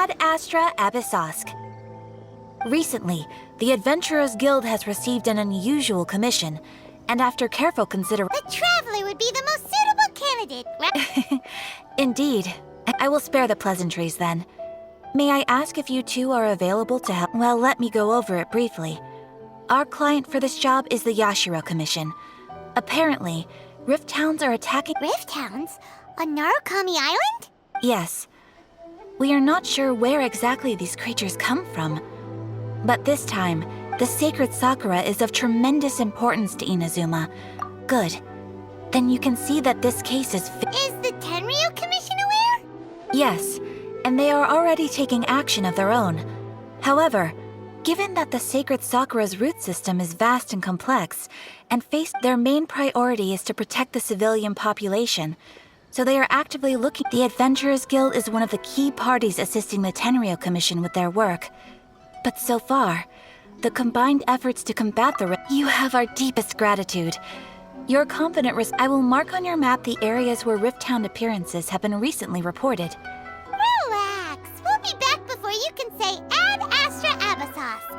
Ad Astra Abyssosk. Recently, the Adventurers Guild has received an unusual commission, and after careful consideration... The Traveler would be the most suitable candidate, right? Indeed. I will spare the pleasantries then. May I ask if you two are available to help? Well, let me go over it briefly. Our client for this job is the Yashiro Commission. Apparently, Rift Hounds are attacking... Rift Hounds? On Narukami Island? Yes. We are not sure where exactly these creatures come from. But this time, the sacred Sakura is of tremendous importance to Inazuma. Good. Then you can see that this case is... Is the Tenryu Commission aware? Yes, and they are already taking action of their own. However, given that the sacred Sakura's root system is vast and complex, and their main priority is to protect the civilian population, so they are actively looking... The Adventurers Guild is one of the key parties assisting the Tenryu Commission with their work. But so far, the combined efforts to combat the... You have our deepest gratitude. Your confident I will mark on your map the areas where Rift Hound appearances have been recently reported. Relax. We'll be back before you can say Ad Astra Abyssosk.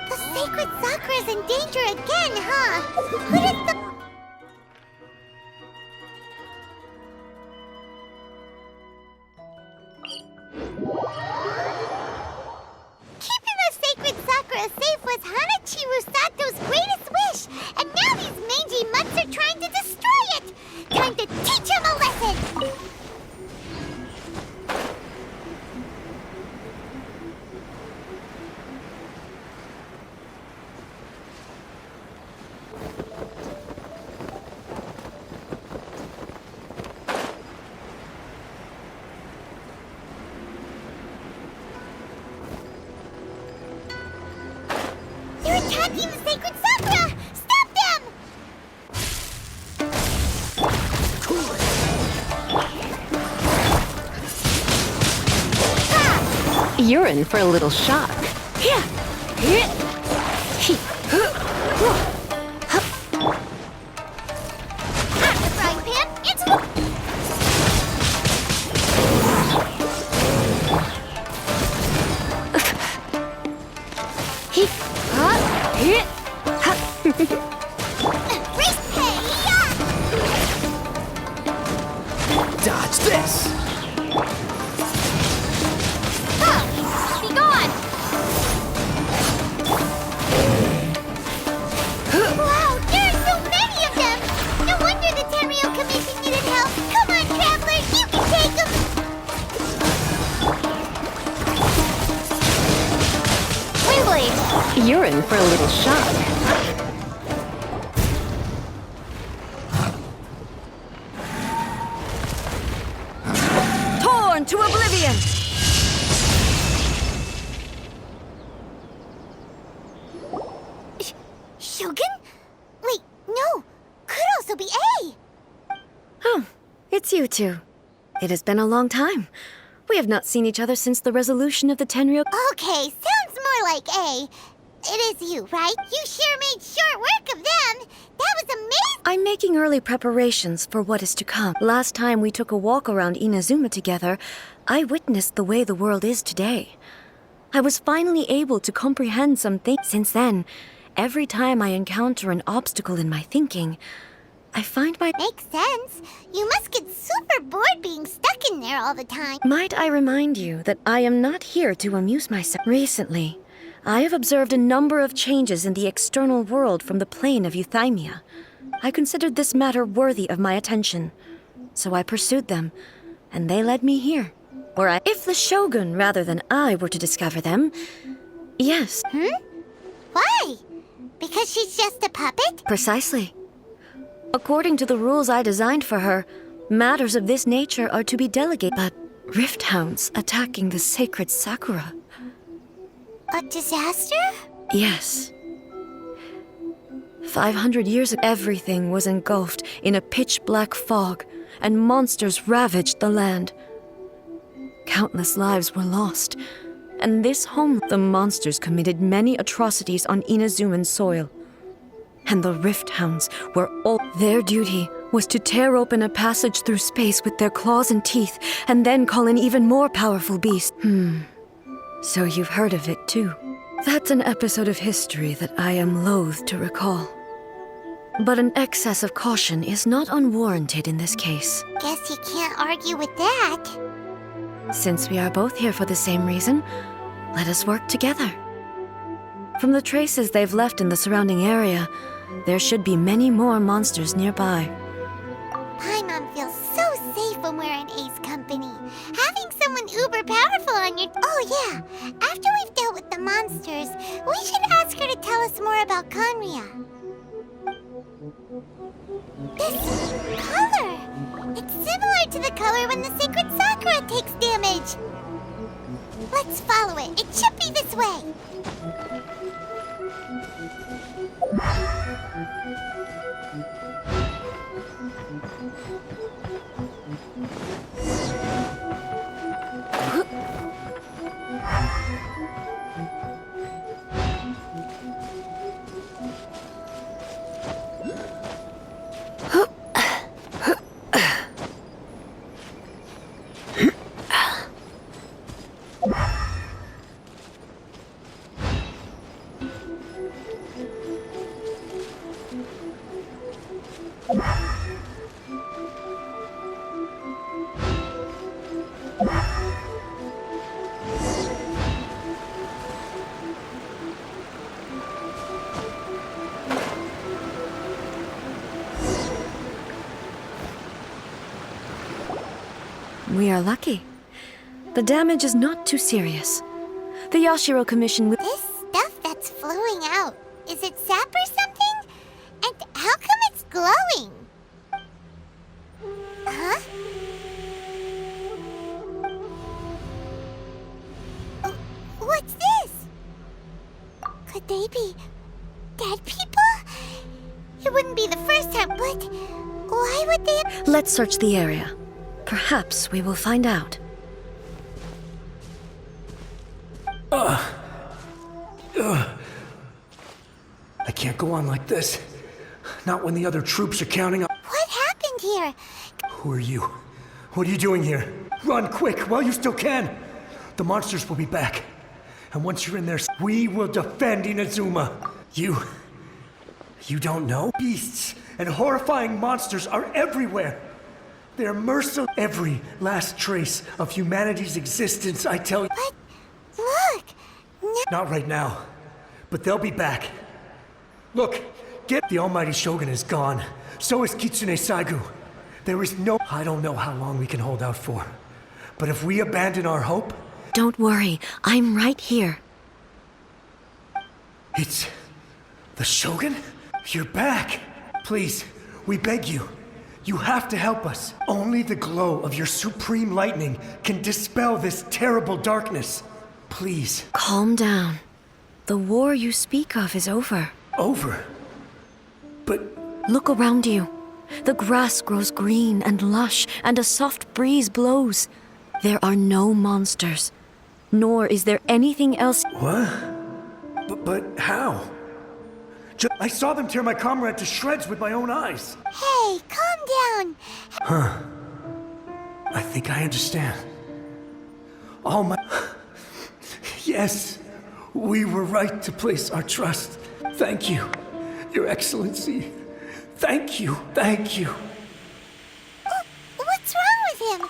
The sacred Sakura's in danger again, huh? Who does the... Keeping the sacred Sakura safe was Hanachiru Sato's greatest wish, and now these mangy mutts are trying to destroy it! Time to teach him a lesson! They're attacking the sacred Sakura! Stop them! You're in for a little shock. At the frying pan, it's... Race pay! Dodge this! Be gone! Wow, there are so many of them! No wonder the Tenryu Commission needed help! Come on, Traveler, you can take them! Wait. You're in for a little shock. Torn to oblivion! Shogun? Wait, no! Could also be A! Oh, it's you two. It has been a long time. We have not seen each other since the resolution of the Tenryu... Okay, sounds more like A. It is you, right? You sure made short work of them! That was amazing! I'm making early preparations for what is to come. Last time we took a walk around Inazuma together, I witnessed the way the world is today. I was finally able to comprehend some things. Since then, every time I encounter an obstacle in my thinking, I find my... Makes sense. You must get super bored being stuck in there all the time. Might I remind you that I am not here to amuse myself. Recently, I have observed a number of changes in the external world from the plane of Euthymia. I considered this matter worthy of my attention, so I pursued them, and they led me here. If the Shogun rather than I were to discover them, yes. Why? Because she's just a puppet? Precisely. According to the rules I designed for her, matters of this nature are to be delegated. But Rift Hounds attacking the sacred Sakura. A disaster? Yes. 500 years ago, everything was engulfed in a pitch-black fog, and monsters ravaged the land. Countless lives were lost, and this home... The monsters committed many atrocities on Inazuman soil. and the Rift Hounds were all... Their duty was to tear open a passage through space with their claws and teeth, and then call an even more powerful beast. So you've heard of it too. That's an episode of history that I am loath to recall. But an excess of caution is not unwarranted in this case. Guess you can't argue with that. Since we are both here for the same reason, let us work together. From the traces they've left in the surrounding area, there should be many more monsters nearby. Paimon feels so safe when we're in Ace company. Having someone uber powerful on your... Oh yeah, after we've dealt with the monsters, we should ask her to tell us more about Conria. This color! It's similar to the color when the sacred Sakura takes damage. Let's follow it. It should be this way. We are lucky. The damage is not too serious. The Yashiro Commission will... This stuff that's flowing out, is it sap or something? And how come it's glowing? Huh? What's this? Could they be dead people? It wouldn't be the first time, but why would they... Let's search the area. Perhaps we will find out. I can't go on like this. Not when the other troops are counting up. What happened here? Who are you? What are you doing here? Run quick while you still can. The monsters will be back. And once you're in there, we will defend Inazuma. You don't know? Beasts and horrifying monsters are everywhere. They're merciless. Every last trace of humanity's existence, I tell you. But look! Not right now, but they'll be back. Look, the almighty Shogun is gone. So is Kitsune Saigu. There is no... I don't know how long we can hold out for. But if we abandon our hope... Don't worry, I'm right here. It's... the Shogun? You're back. Please, we beg you. You have to help us. Only the glow of your supreme lightning can dispel this terrible darkness. Please. Calm down. The war you speak of is over. Over? But... Look around you. The grass grows green and lush, and a soft breeze blows. There are no monsters. Nor is there anything else... What? But how? I saw them tear my comrade to shreds with my own eyes. Hey, calm down. I think I understand. All my... Yes, we were right to place our trust. Thank you, Your Excellency. Thank you, thank you. What's wrong with him?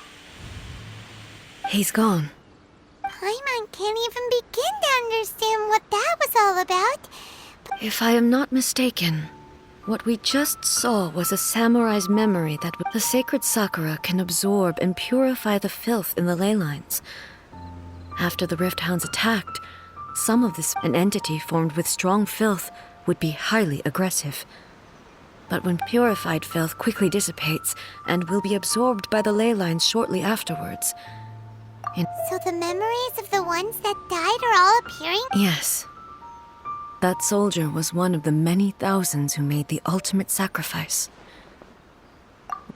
He's gone. Paimon can't even begin to understand what that was all about. If I am not mistaken, what we just saw was a samurai's memory that the sacred Sakura can absorb and purify the filth in the ley lines. After the Rift Hounds attacked, some of this, an entity formed with strong filth, would be highly aggressive. But when purified filth quickly dissipates and will be absorbed by the ley lines shortly afterwards. So the memories of the ones that died are all appearing? Yes. That soldier was one of the many thousands who made the ultimate sacrifice.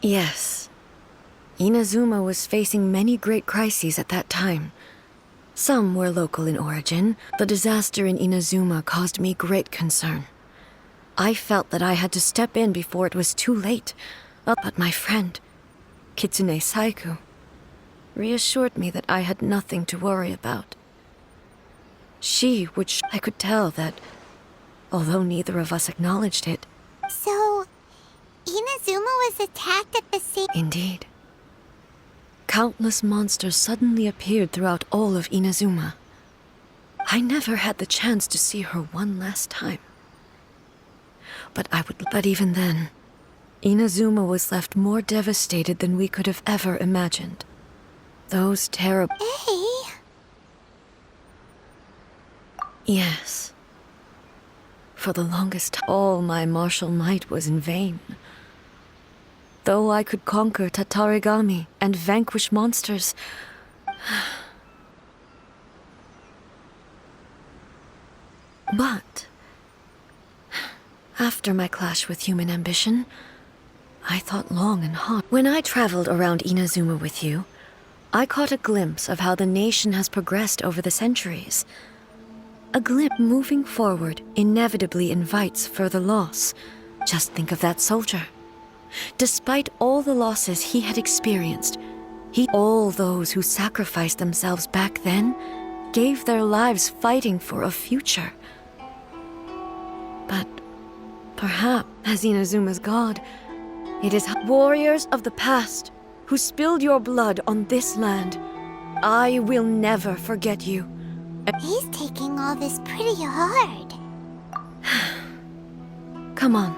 Yes. Inazuma was facing many great crises at that time. Some were local in origin. The disaster in Inazuma caused me great concern. I felt that I had to step in before it was too late. But my friend, Kitsune Saiku, reassured me that I had nothing to worry about. I could tell that, although neither of us acknowledged it. So, Inazuma was attacked at the same... Indeed. Countless monsters suddenly appeared throughout all of Inazuma. I never had the chance to see her one last time. But even then, Inazuma was left more devastated than we could have ever imagined. Those terrible... Hey! Yes. For the longest time, all my martial might was in vain. Though I could conquer Tatarigami and vanquish monsters... But... after my clash with human ambition, I thought long and hard. When I traveled around Inazuma with you, I caught a glimpse of how the nation has progressed over the centuries. A glimpse moving forward inevitably invites further loss. Just think of that soldier. Despite all the losses he had experienced, all those who sacrificed themselves back then gave their lives fighting for a future. But perhaps, as Inazuma's god, it is warriors of the past who spilled your blood on this land. I will never forget you. He's taking all this pretty hard. Come on.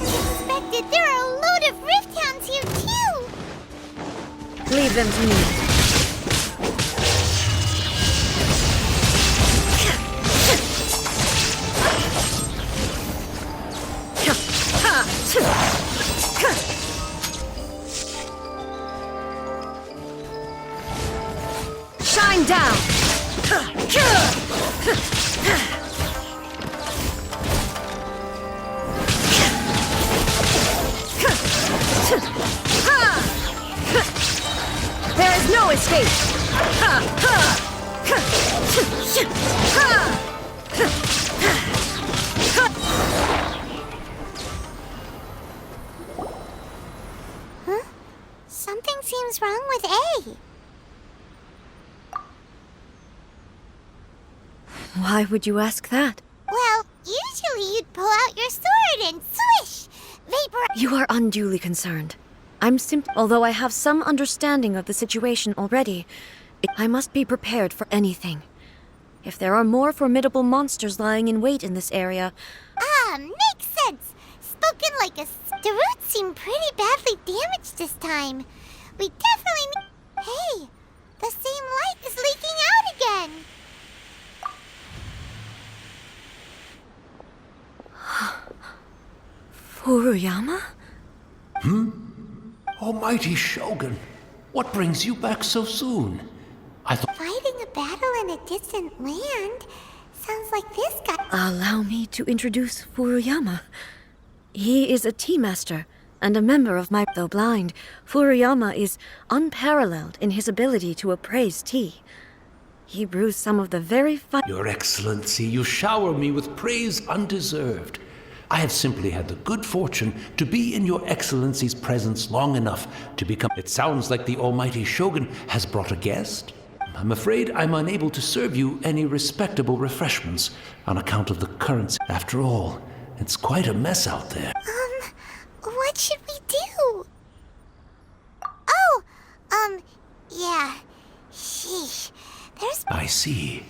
Expected, there are a load of Rift Hounds here too! Leave them to me. Shine down! There is no escape! Huh? Something seems wrong with A. Why would you ask that? Well, usually you'd pull out your sword and swish! Vapor... You are unduly concerned. Although I have some understanding of the situation already, I must be prepared for anything. If there are more formidable monsters lying in wait in this area... makes sense! Spoken like a... The roots seem pretty badly damaged this time. We definitely need... Hey! The same light is leaking out again! Furuyama? Almighty Shogun, what brings you back so soon? I thought... Fighting a battle in a distant land? Sounds like this guy... Allow me to introduce Furuyama. He is a tea master and a member of my... Though blind, Furuyama is unparalleled in his ability to appraise tea. He brews some of the very fine... Your Excellency, you shower me with praise undeserved. I have simply had the good fortune to be in your Excellency's presence long enough to become... It sounds like the Almighty Shogun has brought a guest. I'm afraid I'm unable to serve you any respectable refreshments on account of the current... After all, it's quite a mess out there. What should we do? Yeah. Sheesh. There's... I see.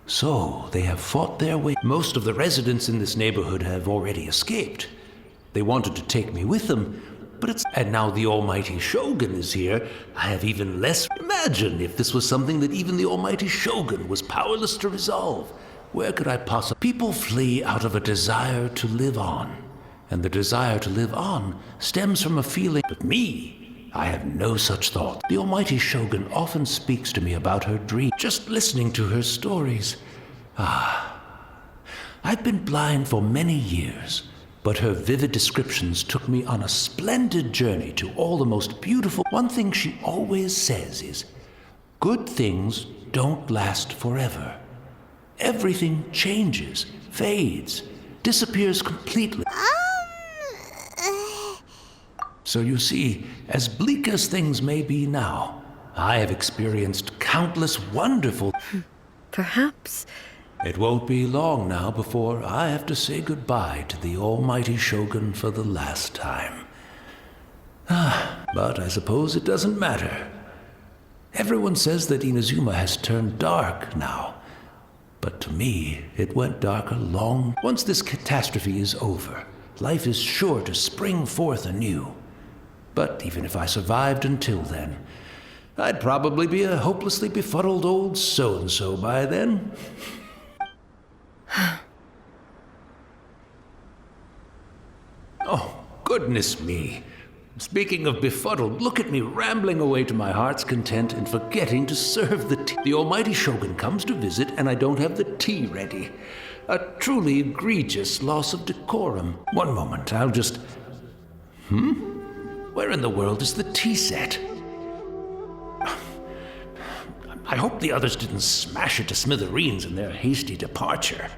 So, they have fought their way. Most of the residents in this neighborhood have already escaped. They wanted to take me with them, but it's... And now the Almighty Shogun is here. I have even less... Imagine if this was something that even the Almighty Shogun was powerless to resolve. Where could I possibly... People flee out of a desire to live on. And the desire to live on stems from a feeling... But me, I have no such thought. The almighty Shogun often speaks to me about her dream. Just listening to her stories. I've been blind for many years, but her vivid descriptions took me on a splendid journey to all the most beautiful. One thing she always says is, good things don't last forever. Everything changes, fades, disappears completely. So you see, as bleak as things may be now, I have experienced countless wonderful... Perhaps. It won't be long now before I have to say goodbye to the almighty Shogun for the last time. But I suppose it doesn't matter. Everyone says that Inazuma has turned dark now. But to me, it went darker long. Once this catastrophe is over, life is sure to spring forth anew. But even if I survived until then, I'd probably be a hopelessly befuddled old so-and-so by then. Oh, goodness me. Speaking of befuddled, look at me rambling away to my heart's content and forgetting to serve the tea. The almighty Shogun comes to visit and I don't have the tea ready. A truly egregious loss of decorum. One moment, I'll just... Where in the world is the tea set? I hope the others didn't smash it to smithereens in their hasty departure.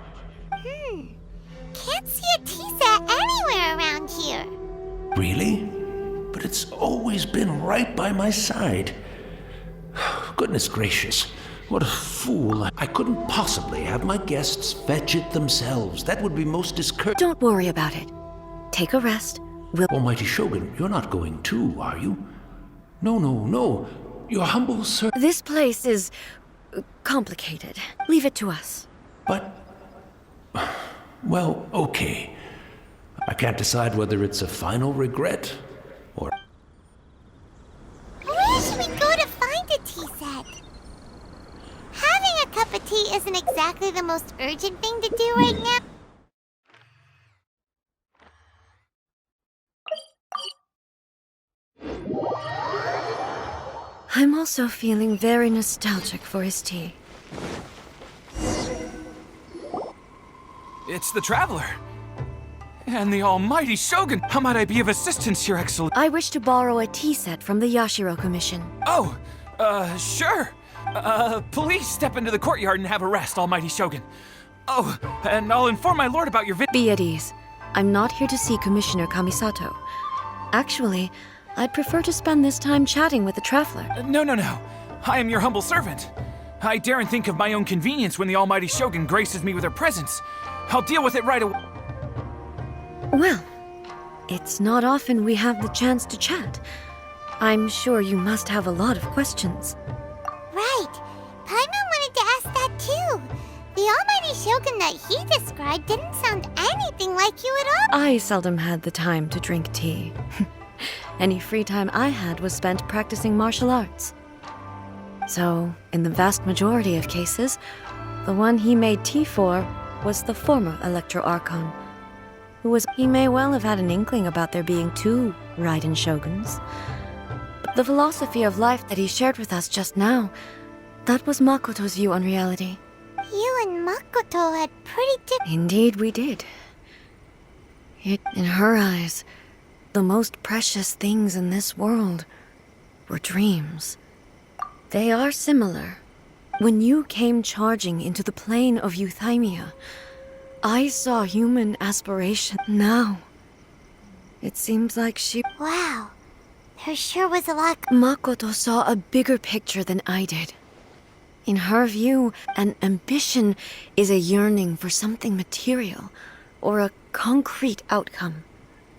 Can't see a tea set anywhere around here. Really? But it's always been right by my side. Goodness gracious, what a fool. I couldn't possibly have my guests fetch it themselves. That would be most discourteous. Don't worry about it. Take a rest. Almighty Shogun, you're not going too, are you? No. Your humble servant. This place is complicated. Leave it to us. But... Well, okay. I can't decide whether it's a final regret, or... Where should we go to find a tea set? Having a cup of tea isn't exactly the most urgent thing to do right now. I'm also feeling very nostalgic for his tea. It's the Traveler. And the almighty Shogun. How might I be of assistance, Your Excellency? I wish to borrow a tea set from the Yashiro Commission. Oh, sure. Please step into the courtyard and have a rest, almighty Shogun. Oh, and I'll inform my lord about your Be at ease. I'm not here to see Commissioner Kamisato. Actually, I'd prefer to spend this time chatting with the Traveler. No. I am your humble servant. I daren't think of my own convenience when the almighty Shogun graces me with her presence. I'll deal with it right away. Well, it's not often we have the chance to chat. I'm sure you must have a lot of questions. Right. Paimon wanted to ask that too. The almighty Shogun that he described didn't sound anything like you at all. I seldom had the time to drink tea. Any free time I had was spent practicing martial arts. So, in the vast majority of cases, the one he made tea for was the former Electro Archon, he may well have had an inkling about there being two Raiden Shoguns. But the philosophy of life that he shared with us just now, that was Makoto's view on reality. You and Makoto had pretty different... Indeed we did. Yet, in her eyes, the most precious things in this world were dreams. They are similar. When you came charging into the plane of Euthymia, I saw human aspiration. Now, it seems like she... Wow. There sure was a lot... Makoto saw a bigger picture than I did. In her view, an ambition is a yearning for something material, or a concrete outcome.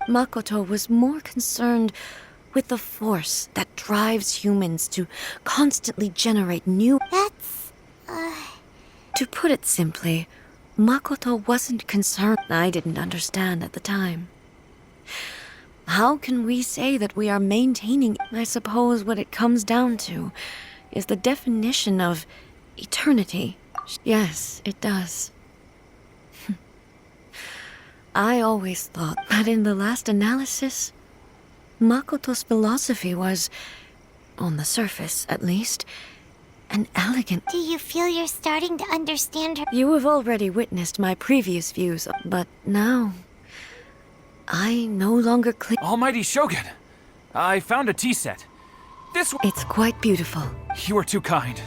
Makoto was more concerned with the force that drives humans to constantly generate new... That's... To put it simply, Makoto wasn't concerned. I didn't understand at the time. How can we say that we are maintaining... I suppose what it comes down to is the definition of eternity. Yes, it does. I always thought that in the last analysis, Makoto's philosophy was, on the surface at least, an elegant... Do you feel you're starting to understand her? You have already witnessed my previous views, but now... I no longer cling... Almighty Shogun! I found a tea set. This one... It's quite beautiful. You are too kind.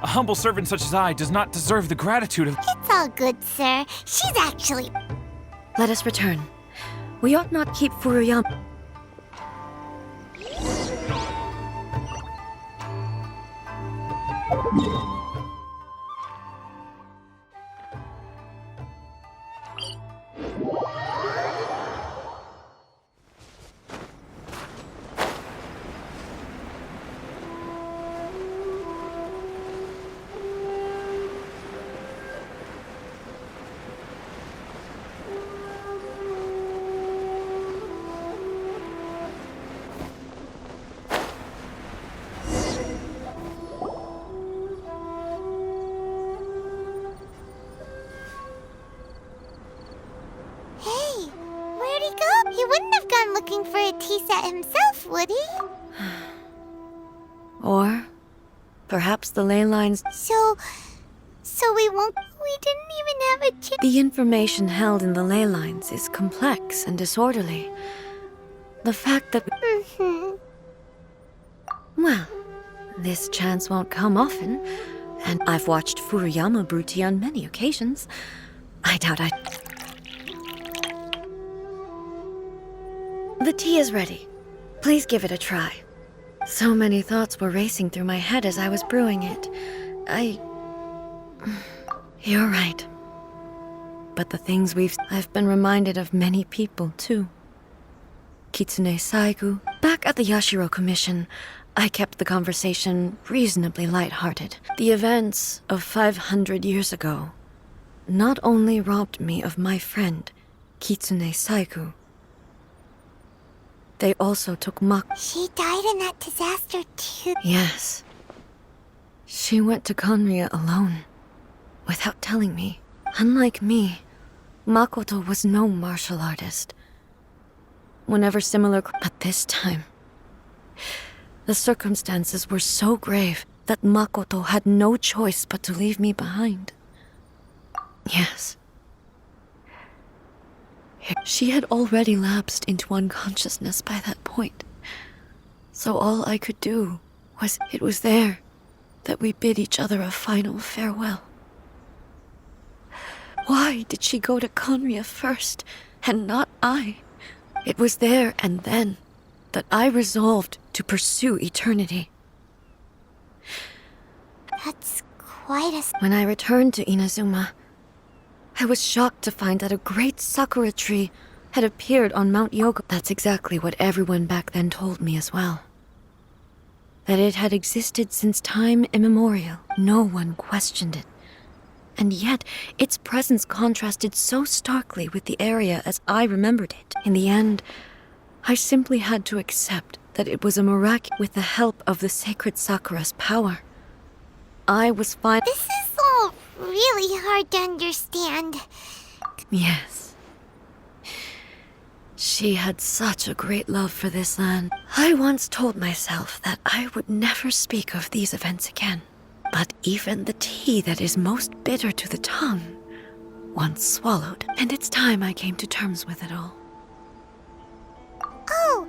A humble servant such as I does not deserve the gratitude of... It's all good, sir. She's actually... Let us return. We ought not keep Furuyama... Hey, where'd he go? He wouldn't have gone looking for a tea set himself, would he? Or perhaps the ley lines... So we won't... We didn't even have a chance. The information held in the ley lines is complex and disorderly. The fact that... Well, this chance won't come often, and I've watched Furuyama brew tea on many occasions. I doubt I... The tea is ready. Please give it a try. So many thoughts were racing through my head as I was brewing it. You're right. But the things I've been reminded of many people, too. Kitsune Saigu. Back at the Yashiro Commission, I kept the conversation reasonably lighthearted. The events of 500 years ago not only robbed me of my friend, Kitsune Saigu, they also took She died in that disaster, too. Yes. She went to Conria alone, without telling me. Unlike me, Makoto was no martial artist. Whenever similar... But this time, the circumstances were so grave that Makoto had no choice but to leave me behind. Yes. She had already lapsed into unconsciousness by that point. So all I could do was... It was there that we bid each other a final farewell. Why did she go to Conria first, and not I? It was there and then that I resolved to pursue eternity. That's quite a... When I returned to Inazuma, I was shocked to find that a great sakura tree had appeared on Mount Yoga. That's exactly what everyone back then told me as well. That it had existed since time immemorial. No one questioned it. And yet, its presence contrasted so starkly with the area as I remembered it. In the end, I simply had to accept that it was a miracle. With the help of the sacred sakura's power, I was fine. This is all really hard to understand. Yes. She had such a great love for this land. I once told myself that I would never speak of these events again. But even the tea that is most bitter to the tongue, once swallowed, and it's time I came to terms with it all. Oh,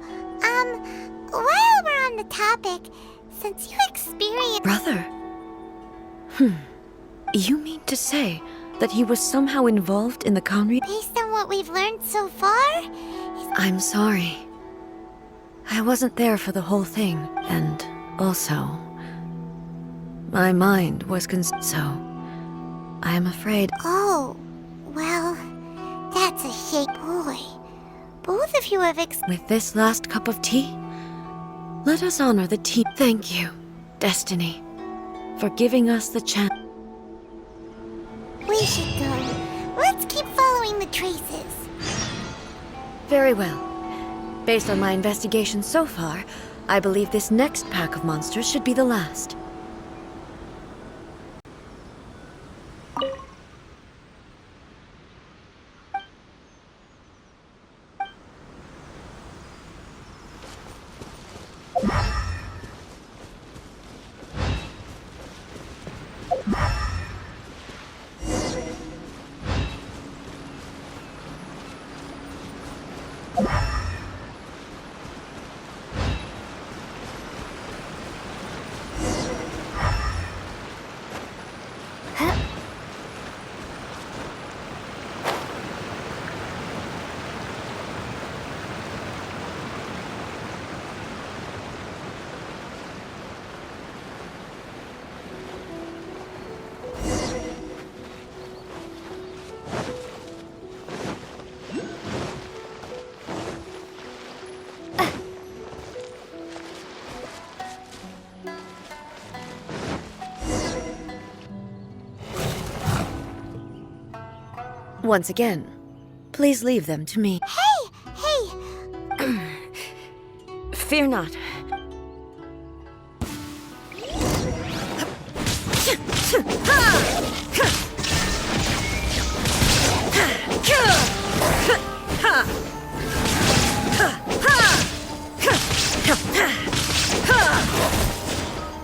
while we're on the topic, since you experienced... Brother? You mean to say that he was somehow involved in the Conri? Based on what we've learned so far, I'm sorry. I wasn't there for the whole thing, and also... my mind was so I am afraid... Oh, well, that's a shame. Boy, both of you have With this last cup of tea, let us honor the tea. Thank you, Destiny, for giving us the chance. We should go. Let's keep following the traces. Very well. Based on my investigation so far, I believe this next pack of monsters should be the last. Once again, please leave them to me. Hey! Fear not.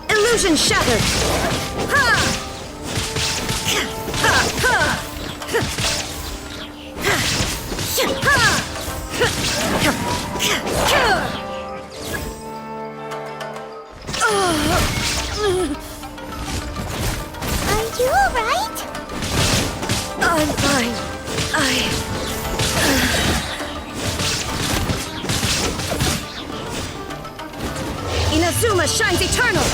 Illusion shattered! Are you alright? I'm fine. Inazuma shines eternal!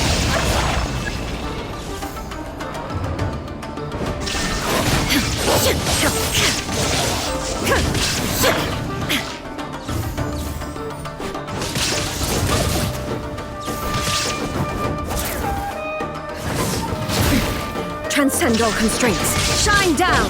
Transcend all constraints. Shine down!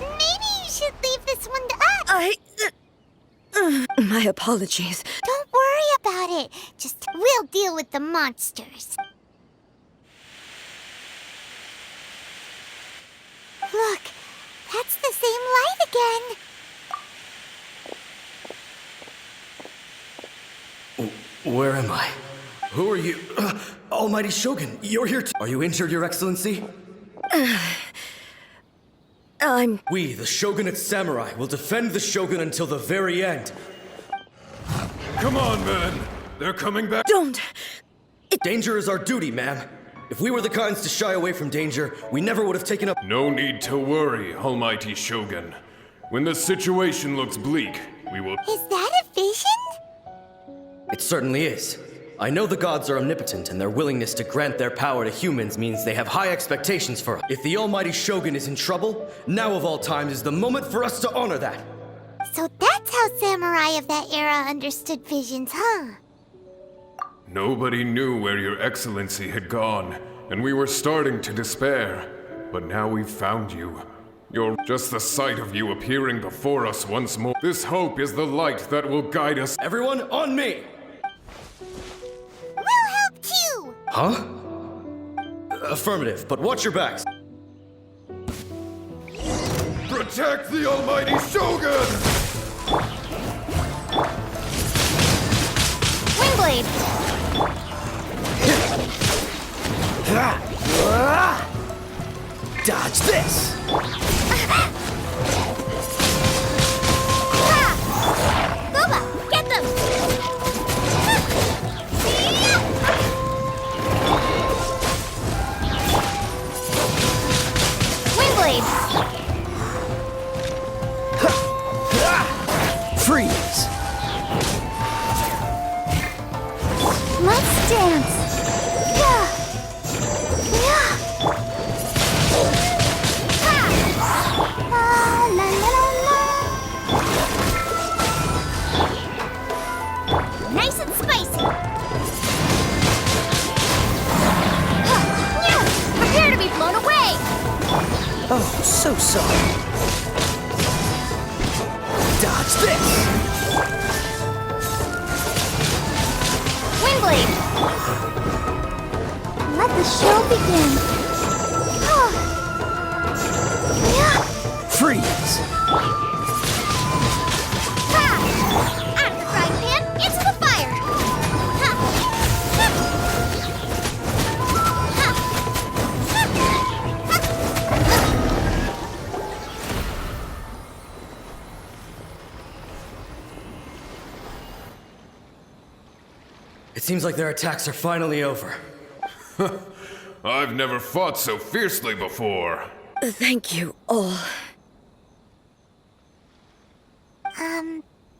Maybe you should leave this one to us. My apologies. Don't worry about it. Just we'll deal with the monsters. Look, that's the same light again. Where am I? Who are you? Almighty Shogun, you're here too. Are you injured, Your Excellency? We, the Shogunate Samurai, will defend the Shogun until the very end. Come on, man. They're coming back. Don't! Danger is our duty, ma'am. If we were the kinds to shy away from danger, we never would have taken up. No need to worry, Almighty Shogun. When the situation looks bleak, we will. Is that a vision? It certainly is. I know the gods are omnipotent, and their willingness to grant their power to humans means they have high expectations for us. If the Almighty Shogun is in trouble, now of all times is the moment for us to honor that. So that's how samurai of that era understood visions, huh? Nobody knew where Your Excellency had gone, and we were starting to despair. But now we've found you. You're just the sight of you appearing before us once more. This hope is the light that will guide us. Everyone, on me! We'll help too! Huh? Affirmative, but watch your backs. Protect the Almighty Shogun! Windblade! Dodge this! Boba, get them! Windblade! Freeze! Let's dance! Yeah! Yeah! Ha! La la la la! Nice and spicy! Yeah! Prepare to be blown away! Oh, so sorry. Dodge this! Windblade! Let the show begin. Oh. Yeah. Freeze! Ha! Out of the frying pan, into the fire! Ha! Ha! Ha! It seems like their attacks are finally over. I've never fought so fiercely before. Thank you all.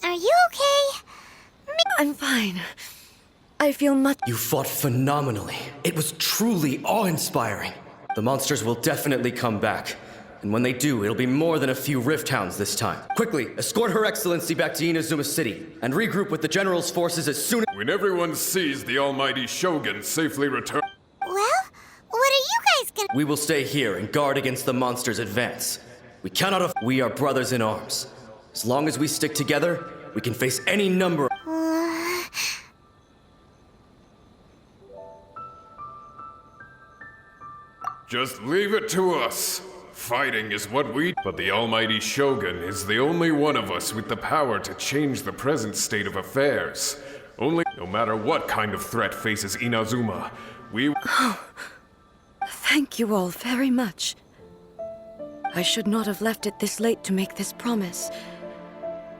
Are you okay? I'm fine. I feel much. You fought phenomenally. It was truly awe-inspiring. The monsters will definitely come back. And when they do, it'll be more than a few Rift Hounds this time. Quickly, escort Her Excellency back to Inazuma City, and regroup with the General's forces as soon as— When everyone sees the almighty Shogun safely return— Well, what are you guys gonna— We will stay here and guard against the monster's advance. We cannot we are brothers in arms. As long as we stick together, we can face any number— Just leave it to us. Fighting is what we— But the almighty Shogun is the only one of us with the power to change the present state of affairs. Only— No matter what kind of threat faces Inazuma, we— Thank you all very much. I should not have left it this late to make this promise.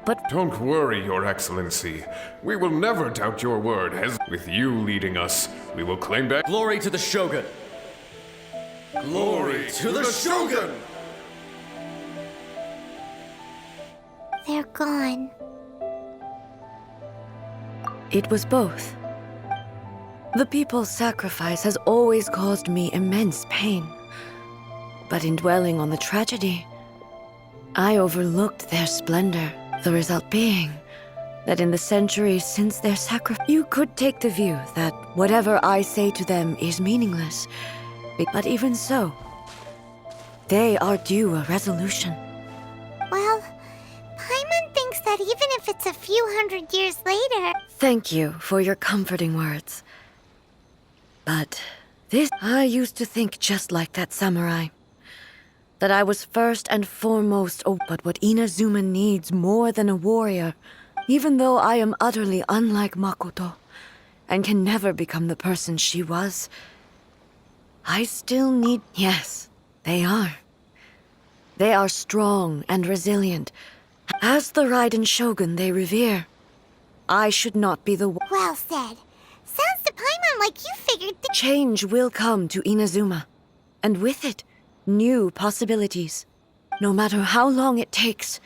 But Don't worry, Your Excellency. We will never doubt your word. With you leading us, we will claim back— Glory to the Shogun! Glory to the Shogun! They're gone. it was both. The people's sacrifice has always caused me immense pain. But in dwelling on the tragedy, I overlooked their splendor. The result being that in the centuries since their sacrifice, you could take the view that whatever I say to them is meaningless. But even so, they are due a resolution. Well, Paimon thinks that even if it's a few hundred years later... Thank you for your comforting words. But I used to think just like that samurai. That I was first and foremost, but what Inazuma needs more than a warrior, even though I am utterly unlike Makoto, and can never become the person she was, I still need... Yes, they are. They are strong and resilient. As the Raiden Shogun they revere, I should not be the... Well said. Sounds to Paimon like you figured the... Change will come to Inazuma, and with it, new possibilities. No matter how long it takes,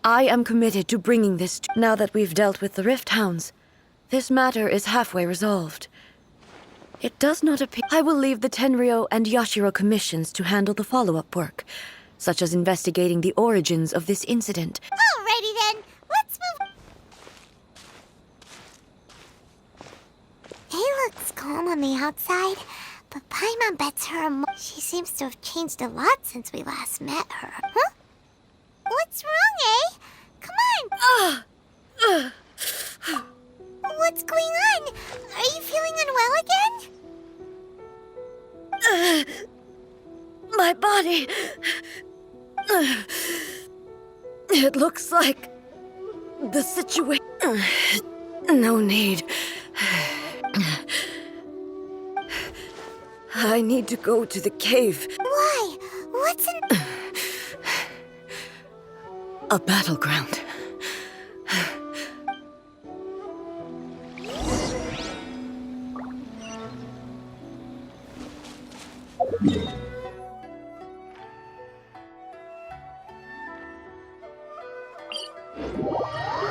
I am committed to bringing this to... Now that we've dealt with the Rift Hounds, this matter is halfway resolved. It does not appear... I will leave the Tenryo and Yashiro commissions to handle the follow-up work, such as investigating the origins of this incident. Alrighty then, let's move... He looks calm on the outside, but Paimon bets her she seems to have changed a lot since we last met her. Huh? What's wrong, eh? Come on! What's going on? Are you feeling unwell again? My body... It looks like... the situation... No need. I need to go to the cave. Why? What's in... A battleground.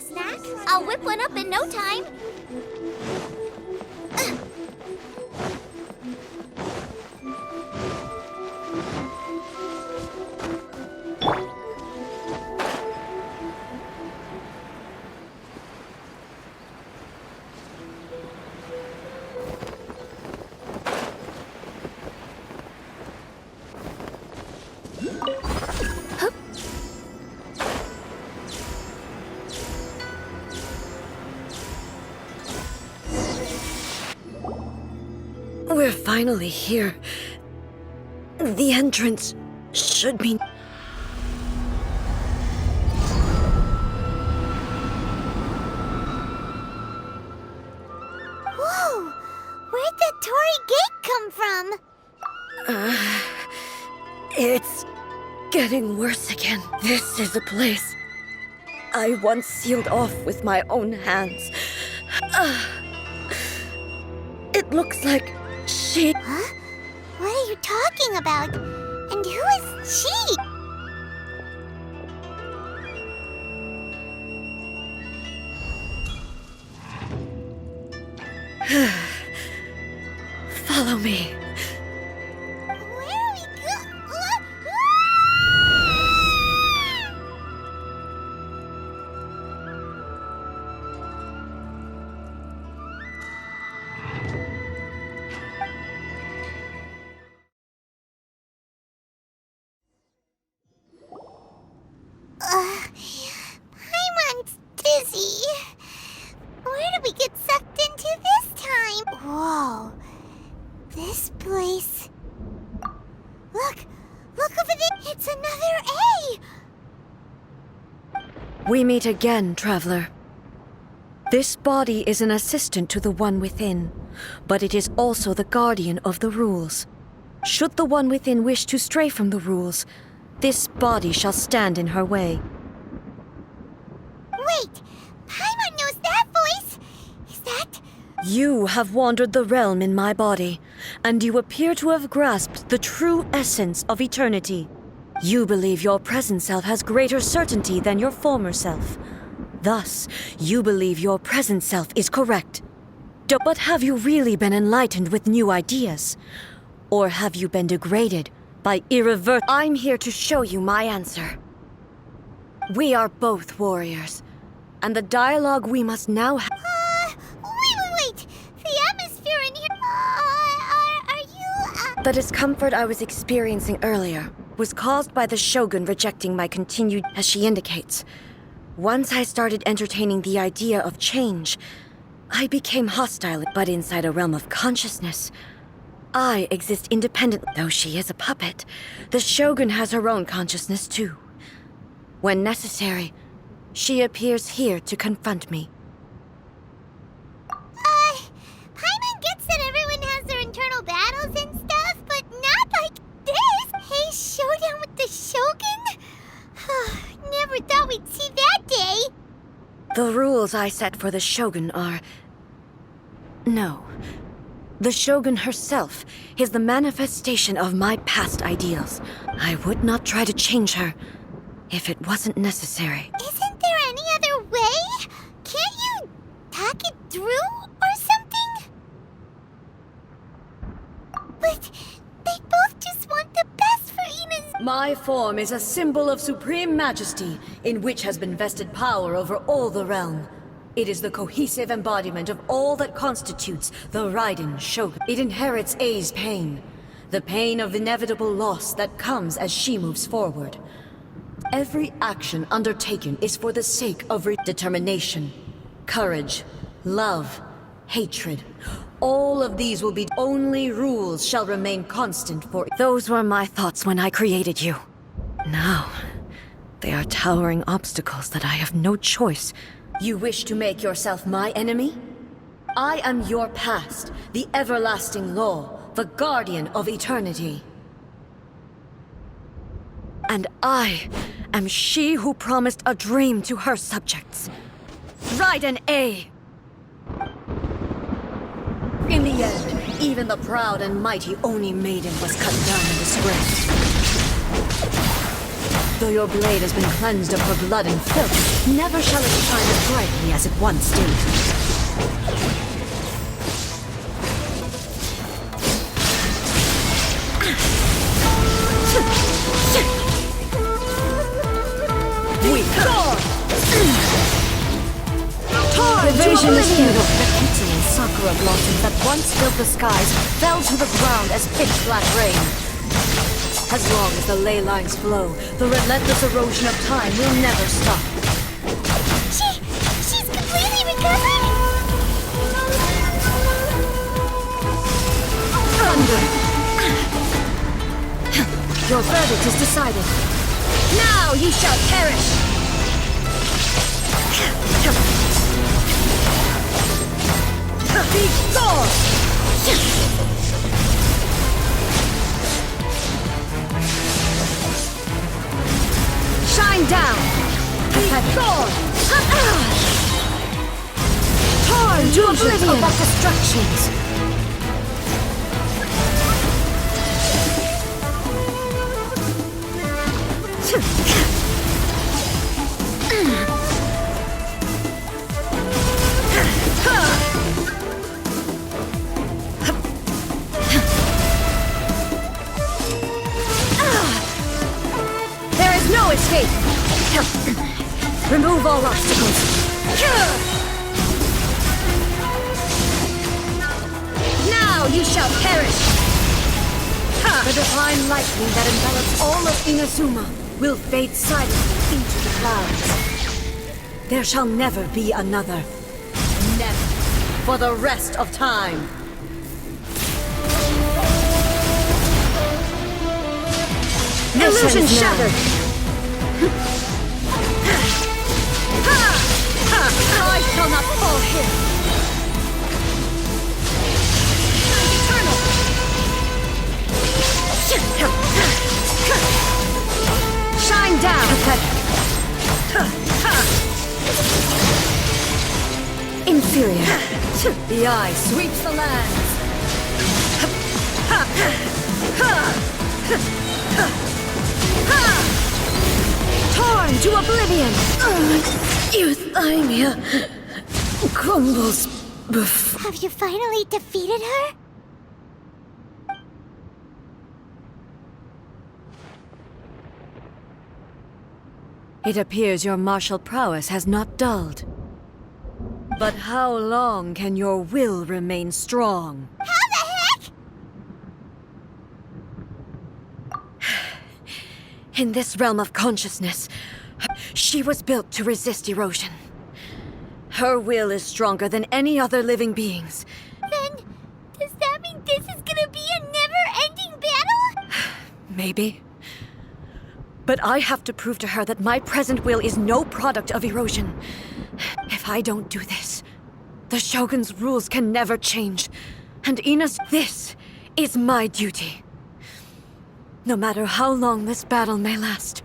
Snack? I'll whip one up in no time. We're finally here. The entrance should be... Whoa! Where'd that Torii gate come from? It's getting worse again. This is a place I once sealed off with my own hands. It looks like she... Huh? What are you talking about? And who is she? Follow me. Where are we did we get sucked into this time? Whoa. This place... Look over there! It's another A! We meet again, traveler. This body is an assistant to the one within, but it is also the guardian of the rules. Should the one within wish to stray from the rules, this body shall stand in her way. Wait! Paimon knows that voice! Is that... You have wandered the realm in my body, and you appear to have grasped the true essence of eternity. You believe your present self has greater certainty than your former self. Thus, you believe your present self is correct. But have you really been enlightened with new ideas? Or have you been degraded by irreversible... I'm here to show you my answer. We are both warriors, and the dialogue we must now have... Wait! The atmosphere in here... are you... The discomfort I was experiencing earlier was caused by the Shogun rejecting my continued... As she indicates, once I started entertaining the idea of change, I became hostile, but inside a realm of consciousness. I exist independently. Though she is a puppet, the Shogun has her own consciousness too. When necessary, she appears here to confront me. Paimon gets that everyone has their internal battles and stuff, but not like this! Hey, showdown with the Shogun? Never thought we'd see that day! The rules I set for the Shogun are... No. The Shogun herself is the manifestation of my past ideals. I would not try to change her if it wasn't necessary. Isn't there any other way? Can't you talk it through or something? But they both just want the best for Ina's... My form is a symbol of supreme majesty, in which has been vested power over all the realm. It is the cohesive embodiment of all that constitutes the Raiden Shogun. It inherits A's pain, the pain of inevitable loss that comes as she moves forward. Every action undertaken is for the sake of determination, courage, love, hatred. All of these will be... Only rules shall remain constant for... Those were my thoughts when I created you. Now, they are towering obstacles that I have no choice. You wish to make yourself my enemy? I am your past, the everlasting law, the guardian of eternity. And I am she who promised a dream to her subjects. Raiden A! In the end, even the proud and mighty Oni Maiden was cut down in disgrace. Though your blade has been cleansed of her blood and filth, never shall it shine as brightly as it once did. We go! Evasion is here. The Kitsu and Sakura blossoms that once filled the skies fell to the ground as pitch-black rain. As long as the ley lines flow, the relentless erosion of time will never stop. She's completely recovered? Thunder! Your verdict is decided. Now ye shall perish! Be gone! Shine down! Be gone! Torn to oblivion of our destructions! There is no escape! Remove all obstacles! Now you shall perish! The divine lightning that envelops all of Inazuma will fade silently into the clouds. There shall never be another. Never. for the rest of time. Illusion shattered! I shall not fall here! Eternal! Shine down! Inferior. The eye sweeps the lands. Torn to oblivion! Euthymia crumbles before... Have you finally defeated her? It appears your martial prowess has not dulled. But how long can your will remain strong? How the heck? In this realm of consciousness, she was built to resist erosion. Her will is stronger than any other living being's. Then, does that mean this is gonna be a never-ending battle? Maybe. But I have to prove to her that my present will is no product of erosion. If I don't do this, the Shogun's rules can never change. And Ina's... This is my duty. No matter how long this battle may last,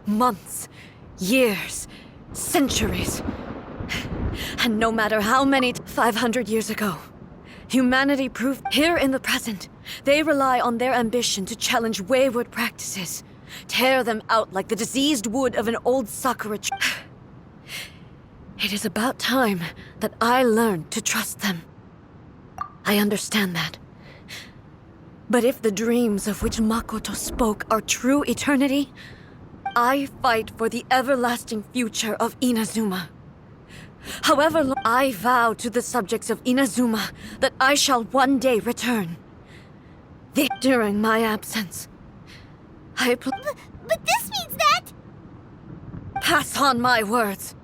months, years, centuries, and no matter how many 500 years ago, humanity proved here in the present, they rely on their ambition to challenge wayward practices, tear them out like the diseased wood of an old sakura tree. It is about time that I learned to trust them. I understand that. But if the dreams of which Makoto spoke are true eternity, I fight for the everlasting future of Inazuma. However long I vow to the subjects of Inazuma that I shall one day return. During my absence, but this means that... Pass on my words.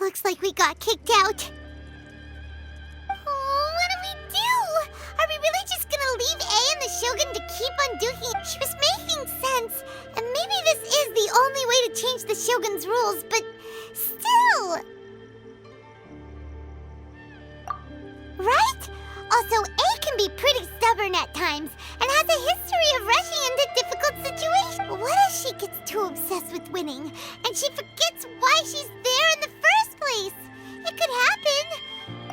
Looks like we got kicked out. Oh, what do we do? Are we really just gonna leave A and the Shogun to keep on doing it? She was making sense, and maybe this is the only way to change the Shogun's rules, but still... Right? Also, A can be pretty stubborn at times, and has a history of rushing into difficult situations. What if she gets too obsessed with winning, and she forgets why she's there in the first place? It could happen.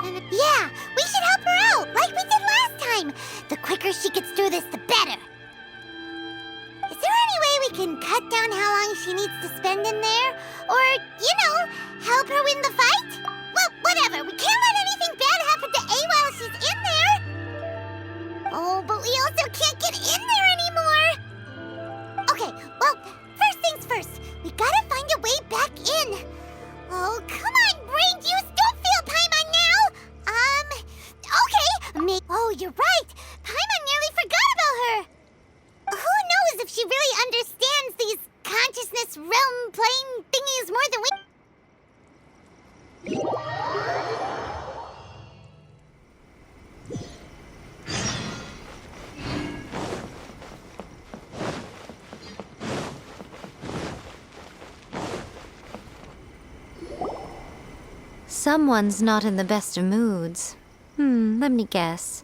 And yeah, we should help her out, like we did last time. The quicker she gets through this, the better. Is there any way we can cut down how long she needs to spend in there? Or, help her win the fight? Well, whatever. We can't let anything bad happen to A while she's in there. Oh, but we also can't get in there anymore. Okay, well, first things first. We gotta find a way back in. Oh, come on, brain juice. Don't fail Paimon now. Okay. Oh, you're right. Paimon nearly forgot about her. Who knows if she really understands these consciousness realm playing thingies more than we... Someone's not in the best of moods. Let me guess.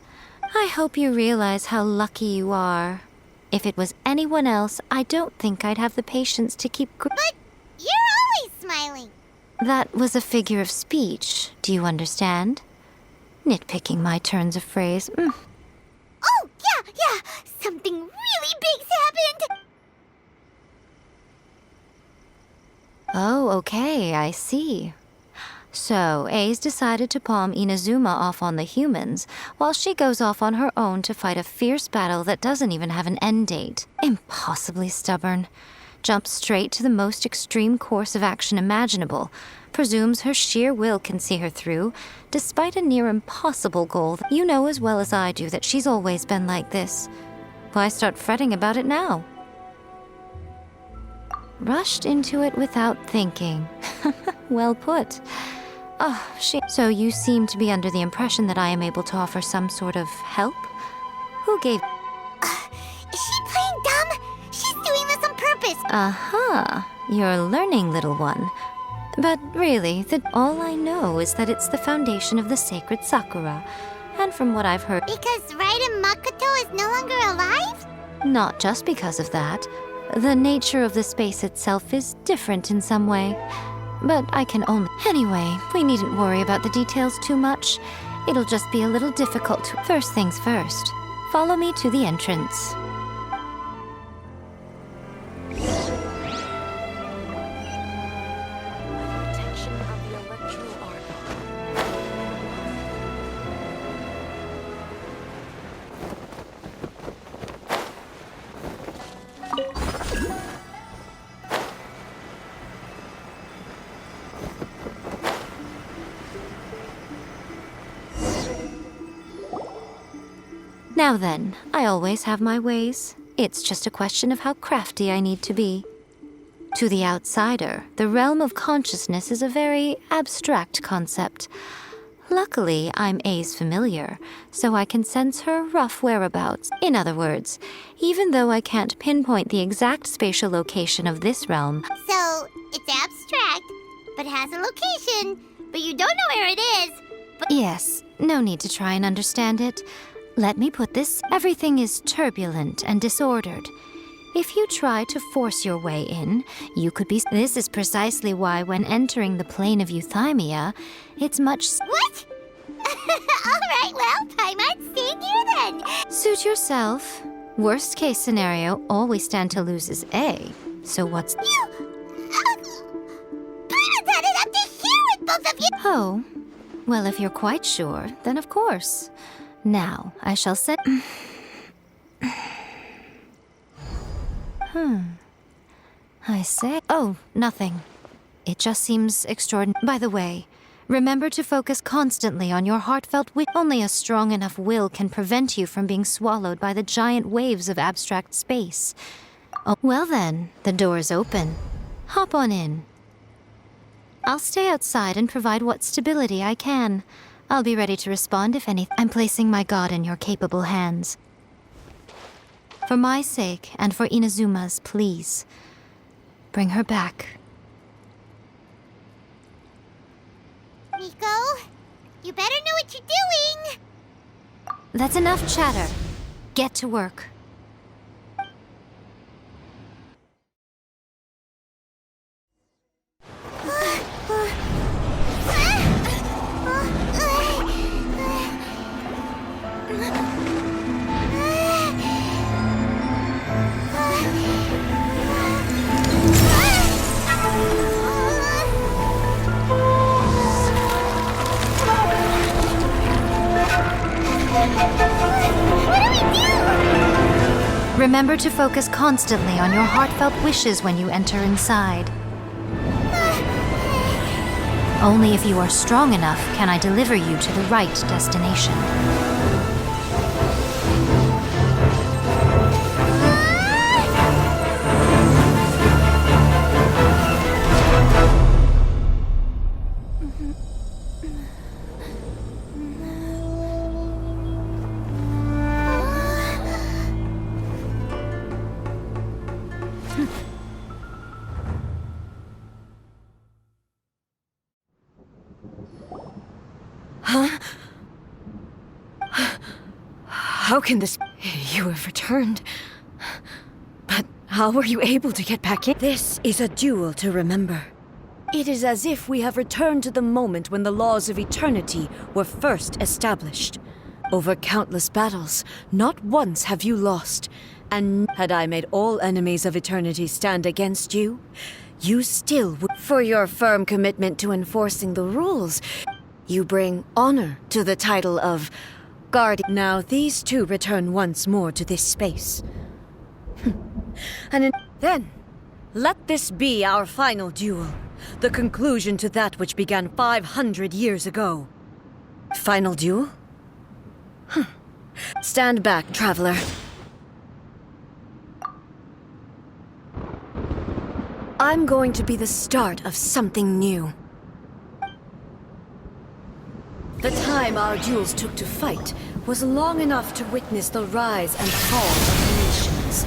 I hope you realize how lucky you are. If it was anyone else, I don't think I'd have the patience to keep... But you're always smiling. That was a figure of speech. Do you understand? Nitpicking my turns of phrase. Oh, yeah. Something really big's happened. Oh, okay, I see. So, A's decided to palm Inazuma off on the humans, while she goes off on her own to fight a fierce battle that doesn't even have an end date. Impossibly stubborn. jumps straight to the most extreme course of action imaginable, presumes her sheer will can see her through, despite a near impossible goal. You know as well as I do that she's always been like this. Why start fretting about it now? Rushed into it without thinking. Well put. Oh, So you seem to be under the impression that I am able to offer some sort of help? Who gave... Is she playing dumb? She's doing this on purpose. Aha, you're learning, little one. But really, all I know is that it's the foundation of the sacred Sakura. And from what I've heard... Because Raiden Makoto is no longer alive? Not just because of that. The nature of the space itself is different in some way. But I can only... Anyway, we needn't worry about the details too much. It'll just be a little difficult to... First things first. Follow me to the entrance. Now then, I always have my ways. It's just a question of how crafty I need to be. To the outsider, the realm of consciousness is a very abstract concept. Luckily, I'm A's familiar, so I can sense her rough whereabouts. In other words, even though I can't pinpoint the exact spatial location of this realm... So, it's abstract, but has a location, but you don't know where it is. Yes, no need to try and understand it. Let me put this, everything is turbulent and disordered. If you try to force your way in, you could be... This is precisely why when entering the plane of Euthymia, it's much... What? Alright, well, I might stay here then. Suit yourself. Worst case scenario, all we stand to lose is A. So what's... You... Paimon headed up to here with both of you! Oh, well, if you're quite sure, then of course. Now, I shall set... I say... Oh, nothing. It just seems extraordinary. By the way, remember to focus constantly on your heartfelt wish. Only a strong enough will can prevent you from being swallowed by the giant waves of abstract space. Oh, well then, the door's open. Hop on in. I'll stay outside and provide what stability I can. I'll be ready to respond if anything. I'm placing my god in your capable hands. For my sake, and for Inazuma's, please. Bring her back. Miko, you better know what you're doing! That's enough chatter. Get to work. Remember to focus constantly on your heartfelt wishes when you enter inside. Only if you are strong enough can I deliver you to the right destination. How can this... You have returned. But how were you able to get back in? This is a duel to remember. It is as if we have returned to the moment when the laws of eternity were first established. Over countless battles, not once have you lost. And had I made all enemies of eternity stand against you, you still would... For your firm commitment to enforcing the rules, you bring honor to the title of Guardian. Now these two return once more to this space. Then, Let this be our final duel. The conclusion to that which began 500 years ago. Final duel? Stand back, traveler. I'm going to be the start of something new. The time our duels took to fight was long enough to witness the rise and fall of nations.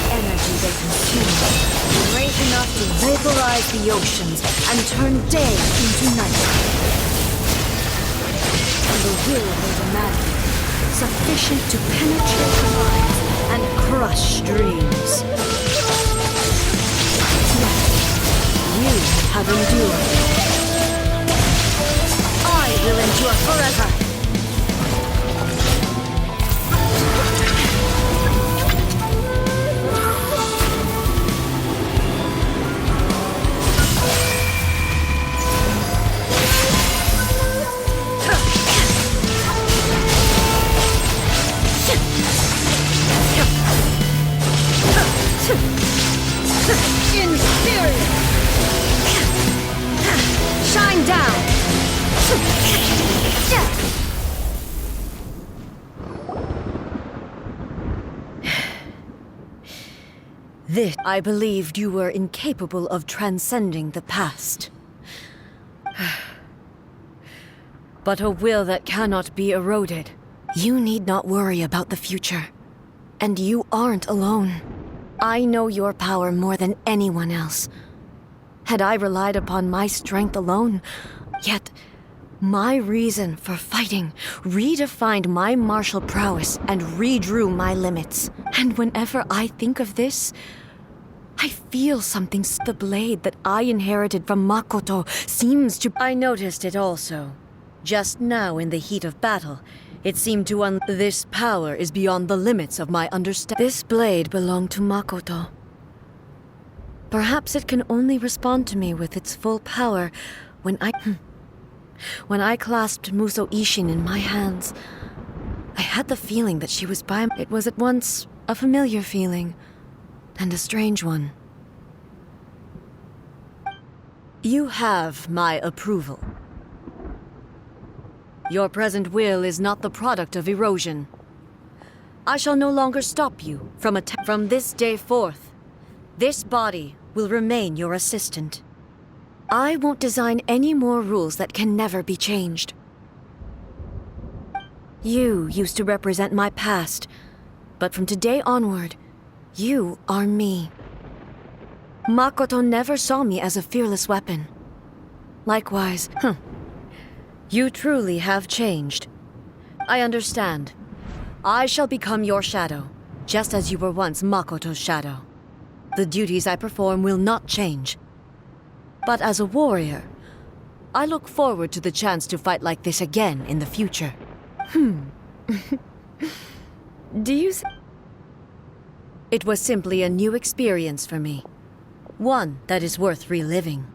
Energy they consumed, great enough to vaporize the oceans and turn day into night. And the will they demanded, sufficient to penetrate the minds and crush dreams. Yet, you have endured. I will endure forever. Inferior! Shine down! This, I believed you were incapable of transcending the past. But a will that cannot be eroded. You need not worry about the future. And you aren't alone. I know your power more than anyone else. Had I relied upon my strength alone, yet my reason for fighting redefined my martial prowess and redrew my limits. And whenever I think of this, I feel something. The blade that I inherited from Makoto seems to... I noticed it also. Just now in the heat of battle, it seemed to This power is beyond the limits of my understanding. This blade belonged to Makoto. Perhaps it can only respond to me with its full power when I clasped Muso Ishin in my hands. I had the feeling that she was by me. It was at once a familiar feeling and a strange one. You have my approval. Your present will is not the product of erosion. I shall no longer stop you from From this day forth, this body will remain your assistant. I won't design any more rules that can never be changed. You used to represent my past, but from today onward, you are me. Makoto never saw me as a fearless weapon. Likewise, you truly have changed. I understand. I shall become your shadow, just as you were once Makoto's shadow. The duties I perform will not change. But as a warrior, I look forward to the chance to fight like this again in the future. Do you It was simply a new experience for me. One that is worth reliving.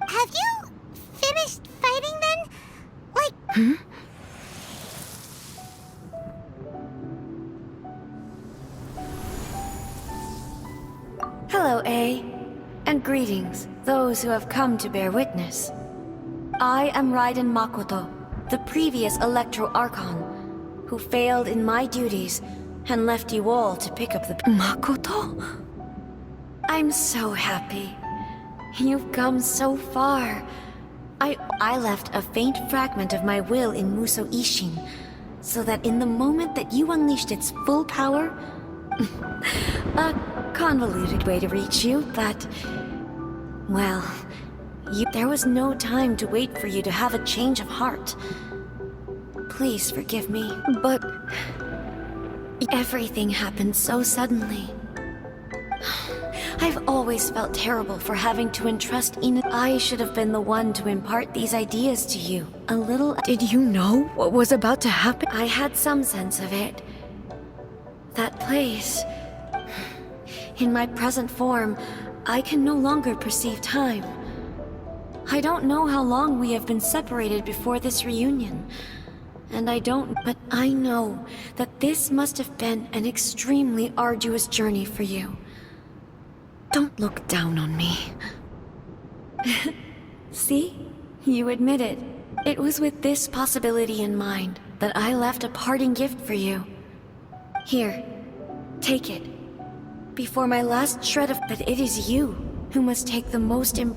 Have you finished fighting then? Like... Hello, A. And greetings, those who have come to bear witness. I am Raiden Makoto, the previous Electro Archon, who failed in my duties and left you all to pick up the... Makoto? I'm so happy. You've come so far. I left a faint fragment of my will in Muso Ishin, so that in the moment that you unleashed its full power... a convoluted way to reach you, but... Well, there was no time to wait for you to have a change of heart. Please forgive me, but... Everything happened so suddenly. I've always felt terrible for having to entrust Ina. I should have been the one to impart these ideas to you. A little... Did you know what was about to happen? I had some sense of it. That place... In my present form, I can no longer perceive time. I don't know how long we have been separated before this reunion. And I don't, but I know that this must have been an extremely arduous journey for you. Don't look down on me. See? You admit it. It was with this possibility in mind that I left a parting gift for you. Here, take it. Before my last shred of... But it is you who must take the most The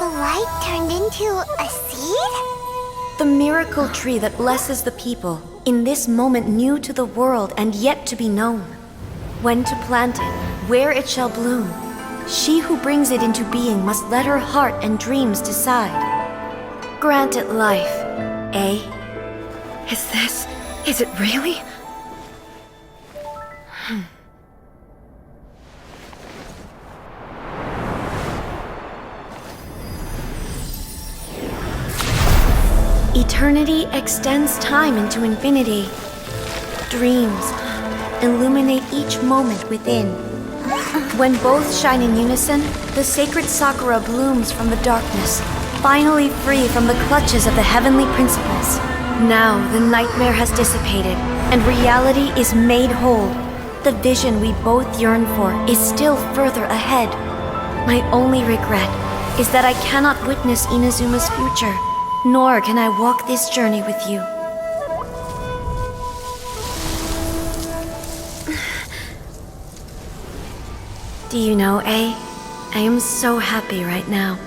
light turned into a seed? The miracle tree that blesses the people, in this moment new to the world and yet to be known. When to plant it, where it shall bloom. She who brings it into being must let her heart and dreams decide. Grant it life, eh? Is it really? Eternity extends time into infinity. Dreams illuminate each moment within. When both shine in unison, the sacred Sakura blooms from the darkness, finally free from the clutches of the heavenly principles. Now the nightmare has dissipated, and reality is made whole. The vision we both yearn for is still further ahead. My only regret is that I cannot witness Inazuma's future, nor can I walk this journey with you. Do you know, I am so happy right now,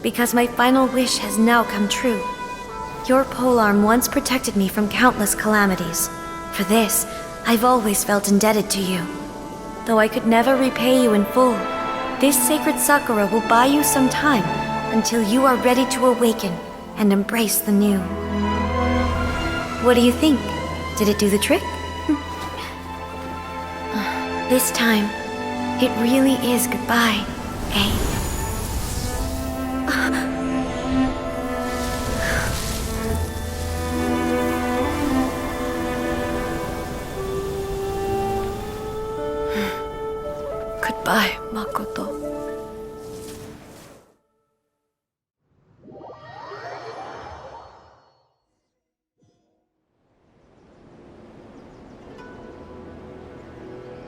because my final wish has now come true. Your polearm once protected me from countless calamities. For this, I've always felt indebted to you. Though I could never repay you in full, this sacred Sakura will buy you some time until you are ready to awaken and embrace the new. What do you think? Did it do the trick? This time, it really is goodbye, eh? Goodbye, Makoto.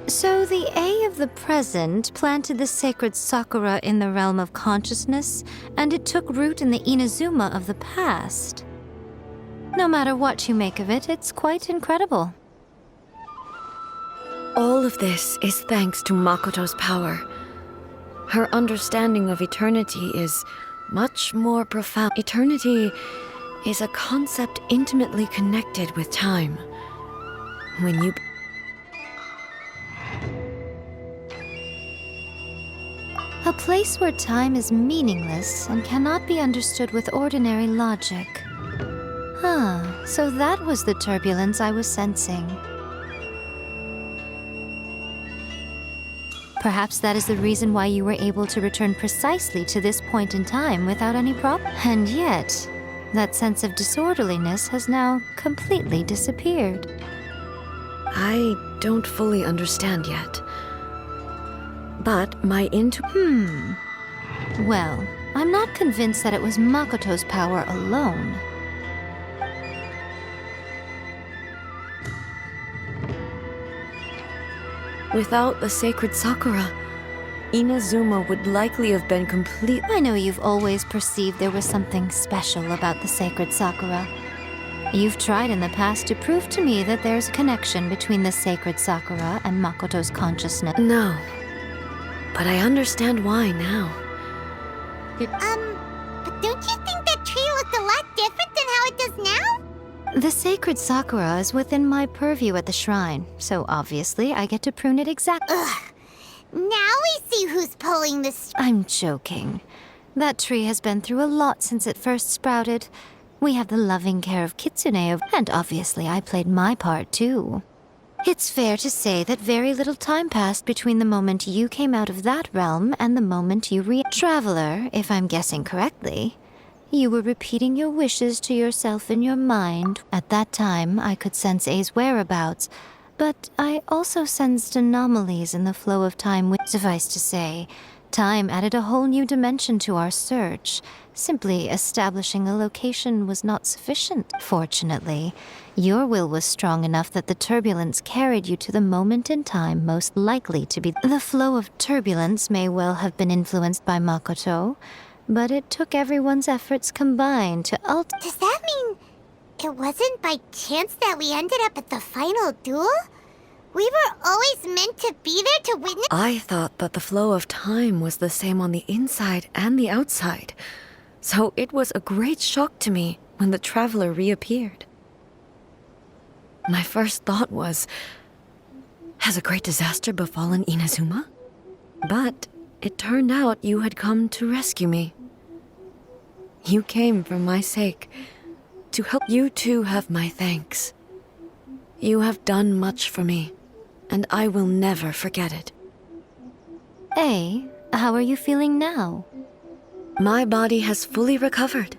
So the A of the present planted the sacred Sakura in the realm of consciousness, and it took root in the Inazuma of the past. No matter what you make of it, it's quite incredible. All of this is thanks to Makoto's power. Her understanding of eternity is much more profound. Eternity is a concept intimately connected with time. When you... A place where time is meaningless and cannot be understood with ordinary logic. So that was the turbulence I was sensing. Perhaps that is the reason why you were able to return precisely to this point in time without any problem. And yet, that sense of disorderliness has now completely disappeared. I don't fully understand yet. But my Well, I'm not convinced that it was Makoto's power alone. Without the sacred Sakura, Inazuma would likely have been complete. I know you've always perceived there was something special about the sacred Sakura. You've tried in the past to prove to me that there's a connection between the sacred Sakura and Makoto's consciousness. No. But I understand why now. But don't you think that tree looked a lot different than how it does now? The sacred Sakura is within my purview at the shrine, so obviously I get to prune it exactly. Ugh. Now we see who's pulling this. I'm joking. That tree has been through a lot since it first sprouted. We have the loving care of Kitsune, and obviously I played my part too. It's fair to say that very little time passed between the moment you came out of that realm and the moment you Traveler, if I'm guessing correctly, you were repeating your wishes to yourself in your mind. At that time, I could sense A's whereabouts, But I also sensed anomalies in the flow of time. Suffice to say, time added a whole new dimension to our search. Simply establishing a location was not sufficient. Fortunately, your will was strong enough that the turbulence carried you to the moment in time most likely to be. The flow of turbulence may well have been influenced by Makoto, but it took everyone's efforts combined to Does that mean it wasn't by chance that we ended up at the final duel? We were always meant to be there to witness. I thought that the flow of time was the same on the inside and the outside. So it was a great shock to me when the traveler reappeared. My first thought was, has a great disaster befallen Inazuma? But it turned out you had come to rescue me. You came for my sake, to help. You too have my thanks. You have done much for me, and I will never forget it. How are you feeling now? My body has fully recovered,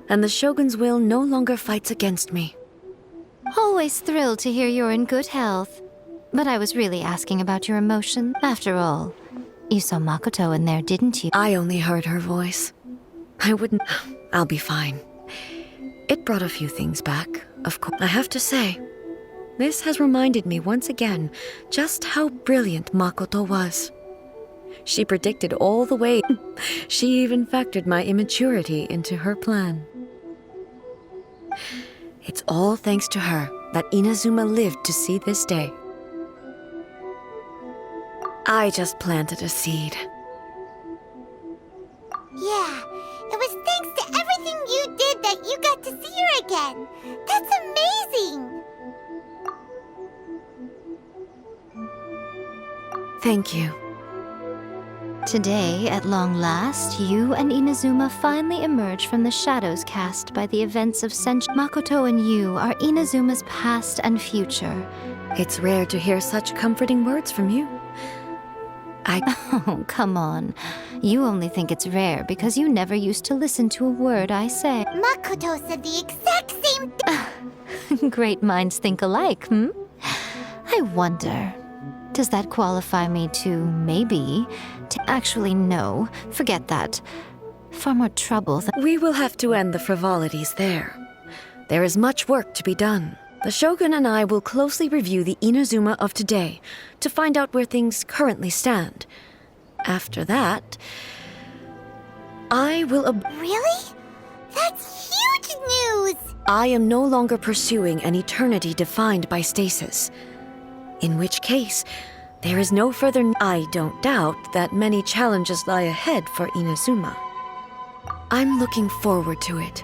and the Shogun's will no longer fights against me. Always thrilled to hear you're in good health. But I was really asking about your emotion. After all, you saw Makoto in there, didn't you? I only heard her voice. I wouldn't... I'll be fine. It brought a few things back, of course. I have to say, this has reminded me once again just how brilliant Makoto was. She predicted all the way. She even factored my immaturity into her plan. It's all thanks to her that Inazuma lived to see this day. I just planted a seed. Yeah, it was thanks to everything you did that you got to see her again. That's amazing! Thank you. Today, at long last, you and Inazuma finally emerge from the shadows cast by the events of centuries. Makoto and you are Inazuma's past and future. It's rare to hear such comforting words from you. Oh, come on. You only think it's rare because you never used to listen to a word I say. Makoto said the exact same thing. Great minds think alike, I wonder, does that qualify me to maybe... Actually, no. Forget that. Far more trouble than... We will have to end the frivolities there. There is much work to be done. The Shogun and I will closely review the Inazuma of today to find out where things currently stand. After that, I will... Really? That's huge news! I am no longer pursuing an eternity defined by stasis. In which case, there is no further... I don't doubt that many challenges lie ahead for Inazuma. I'm looking forward to it.